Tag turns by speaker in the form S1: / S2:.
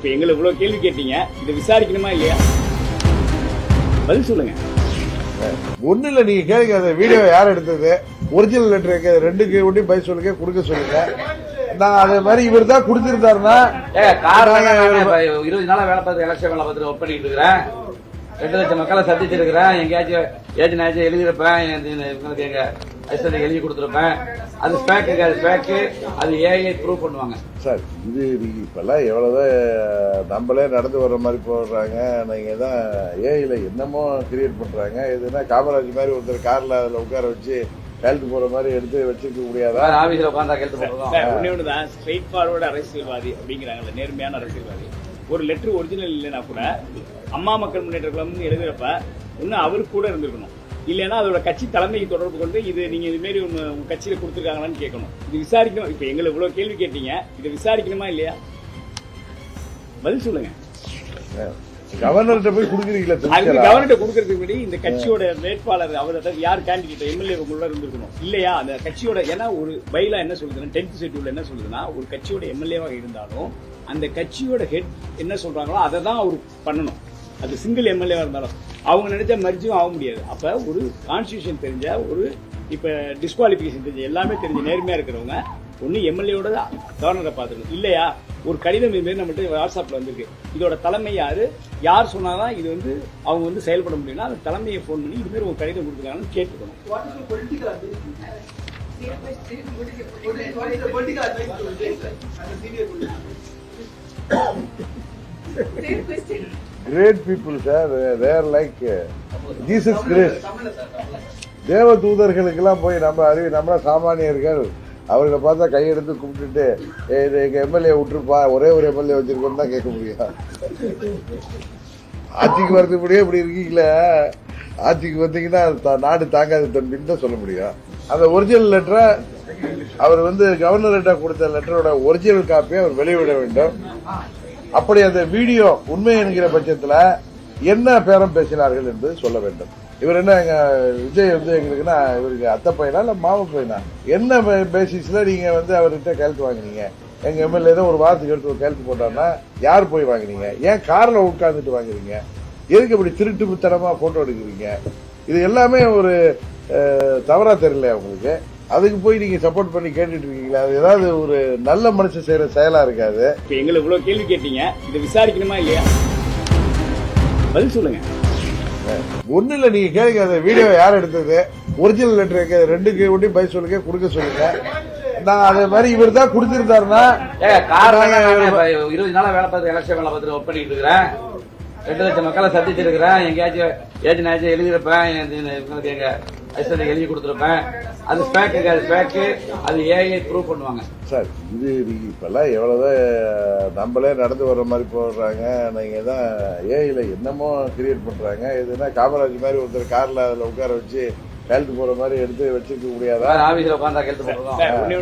S1: இப்ப எங்களை இவ்வளவு கேள்வி கேட்டீங்க, இதை விசாரிக்கணுமா இல்லையா? பதில் சொல்லுங்க.
S2: ஒண்ணு இல்ல, நீங்க கேளுங்க. அந்த வீடியோ யார் எடுத்தது, ஒரிஜினல் லெட்டர் ரெண்டுக்கு ஒட்டி பதில் சொல்லுங்க, கொடுக்க சொல்லுங்க. நான் அதே மாதிரி இவர் தான் கொடுத்திருந்தாருன்னா
S3: 20 நாளா வேலை பார்த்து எலெக்ஷன் வேலை பார்த்து ஒர்க் பண்ணிட்டு இருக்கிறேன். 2 லட்சம் மக்களை சந்திச்சிருக்கிறேன். எங்கேயாச்சும் ஏஜென்ட் எழுதியிருப்பேன், இவங்களுக்கு எங்க ஐசன் எழுதி கொடுத்துருப்பேன். அது ஸ்பேக்கு, அது ஸ்பேக்கு, அது ஏஐ ப்ரூவ் பண்ணுவாங்க
S2: சார். இது இப்பெல்லாம் எவ்வளவுதான் நம்மளே நடந்து வர்ற மாதிரி போடுறாங்க. நீங்க தான் ஏஐல என்னமோ கிரியேட் பண்றாங்க. எதுனா காமராஜ் மாதிரி ஒருத்தர் கார்ல அதுல உட்கார வச்சு கழுத்து போற மாதிரி எடுத்து வச்சிருக்க முடியாதா?
S3: ஆபீஸ்ல உட்காந்தா கழுத்து போடுறோம்.
S1: ஒண்ணுதான் ஸ்ட்ரெயிட் ஃபார்வர்டு அரசியல்வாதி அப்படிங்கிறாங்கல்ல, நேர்மையான அரசியல்வாதி. ஒரு லெட்டர் ஒரிஜினல் இல்லைன்னா கூட அம்மா மக்கள் முன்னேற்ற கழகம் எழுதுறப்ப இன்னும் அவரு கூட இருந்திருக்கணும். இல்லைன்னா அதோட கட்சி தலைமைக்கு தொடர்பு கொண்டு இது நீங்க இது மாதிரி உங்க கட்சியில கொடுத்துருக்காங்களான்னு கேட்கணும். இது விசாரிக்கணும். இப்ப எங்களை இவ்வளவு கேள்வி கேட்டீங்க, இதை விசாரிக்கணுமா இல்லையா? பதில் சொல்லுங்க.
S2: கவர்னர்கிட்ட போய் கொடுக்குறீங்களா?
S1: கவர்னர்கிட்ட கொடுக்கறதுக்கு முன்னாடி இந்த கட்சியோட வேட்பாளர் அவர்கிட்ட யார் கேண்டிடேட் எம்எல்ஏ உங்களோட இருந்திருக்கணும் இல்லையா? அந்த கட்சியோட, ஏன்னா ஒரு பைலா என்ன சொல்லுதுன்னா 10th ஷெட்யூல்ல என்ன சொல்லுதுன்னா, ஒரு கட்சியோட எம்எல்ஏவாக இருந்தாலும் அந்த கட்சியோட ஹெட் என்ன சொல்றாங்களோ அதை தான் அவர் பண்ணணும். அது சிங்கிள் எம்எல்ஏவா இருந்தாலும் அவங்க நினைச்சா மர்ஜும் ஆக முடியாது. அப்ப ஒரு கான்ஸ்டிடியூஷன் தெரிஞ்ச, ஒரு இப்ப டிஸ்குவாலிபிகேஷன் தெரிஞ்ச, எல்லாமே தெரிஞ்ச நேர்மையா இருக்கிறவங்க ஒன்னு எம்எல்ஏவோட கவர்னரை பார்த்துக்கணும். இல்லையா ஒரு கடிதம் இது மாதிரி நம்மகிட்ட வாட்ஸ்அப்ல வந்திருக்கு, இதோட தலைமை யார் சொன்னாதான் இது அவங்க செயல்பட முடியும்னா அந்த தலைமையை போன் பண்ணி இது மாதிரி ஒரு கடிதம் கொடுத்துருக்காங்கன்னு கேட்டுக்கணும்.
S2: Great people, sir. They are like Jesus Christ. தேவ தூதர்களுக்கெல்லாம் போய் நம்மள சாமானியர்கள் அவர்களை பார்த்தா கையெடுத்து கும்பிட்டுட்டு எங்க எம்எல்ஏ விட்டுருப்பா, ஒரே ஒரு எம்எல்ஏ வச்சிருக்கோம் தான் கேட்க முடியும். ஆட்சிக்கு வரதுக்கு முடியே இப்படி இருக்கீங்களே, ஆட்சிக்கு வந்தீங்கன்னா நாடு தாங்காது தம்பின்னு தான் சொல்ல முடியும். அந்த ஒரிஜினல் லெட்டரை அவர் கவர்னர்கிட்ட கொடுத்த லெட்டரோட ஒரிஜினல் காப்பியை அவர் வெளியிட வேண்டும். அப்படி அந்த வீடியோ உண்மை என்கிற பட்சத்துல என்ன பேரம் பேசினார்கள் என்று சொல்ல வேண்டும். இவர் என்ன, எங்க விஜய் எங்களுக்குன்னா இவருக்கு அத்தை பையனா இல்ல மாம பையனா, என்ன பேசிஸ்ல நீங்க அவர்கிட்ட கையெழுத்து வாங்கினீங்க? எங்க எம்எல்ஏ தான் ஒரு வாரத்துக்கு எடுத்து ஒரு கையெழுத்து போட்டாருன்னா யார் போய் வாங்கினீங்க? ஏன் கார்ல உட்கார்ந்துட்டு வாங்குறீங்க? எதுக்கு இப்படி திருட்டுத்தனமா போட்டோ எடுக்கிறீங்க? இது எல்லாமே ஒரு தவறா தெரியல உங்களுக்கு. அதுக்கு போய் நீங்க சப்போர்ட் பண்ணி கேட்டுட்டு இருக்கீங்களா? அது ஏதாவது ஒரு நல்ல மனுஷன் செய்யற செயலா இருக்காது.
S1: இப்ப எங்களை இவ்வளவு கேள்வி கேட்டீங்க, இதை விசாரிக்கணுமா இல்லையா? பதில் சொல்லுங்க.
S2: ஒண்ணு இல்ல, நீங்க கேளுங்க. அந்த வீடியோ யார் எடுத்தது, ஒரிஜினல் லெட்டர் ரெண்டுக்கு ஒட்டி பதில் சொல்லுங்க, கொடுக்க சொல்லுங்க. நான் அதே மாதிரி இவர் தான் கொடுத்திருந்தாருன்னா
S3: 20 நாளா வேலை பார்த்து எலெக்ஷன் வேலை பார்த்து ஒர்க் பண்ணிட்டு இருக்கிறேன். 2 லட்சம் மக்களை சந்திச்சிருக்கிறேன். எங்கேயாச்சும் ஏஜென்ட் எழுதியிருப்பேன், இவங்களுக்கு எங்க ஐசன் எழுதி கொடுத்துருப்பேன். அது ஸ்பேக்கு, அது ஸ்பேக்கு, அது ஏஐ ப்ரூவ் பண்ணுவாங்க
S2: சார். இது இப்பெல்லாம் எவ்வளவுதான் நம்மளே நடந்து வர்ற மாதிரி போடுறாங்க. நீங்க தான் ஏஐல என்னமோ கிரியேட் பண்றாங்க. எதுனா காமராஜ் மாதிரி ஒருத்தர் கார்ல அதுல உட்கார வச்சு கழுத்து போற மாதிரி எடுத்து வச்சிருக்க முடியாதா?
S3: ஆபீஸ்ல உட்காந்தா கழுத்து போடுறோம்.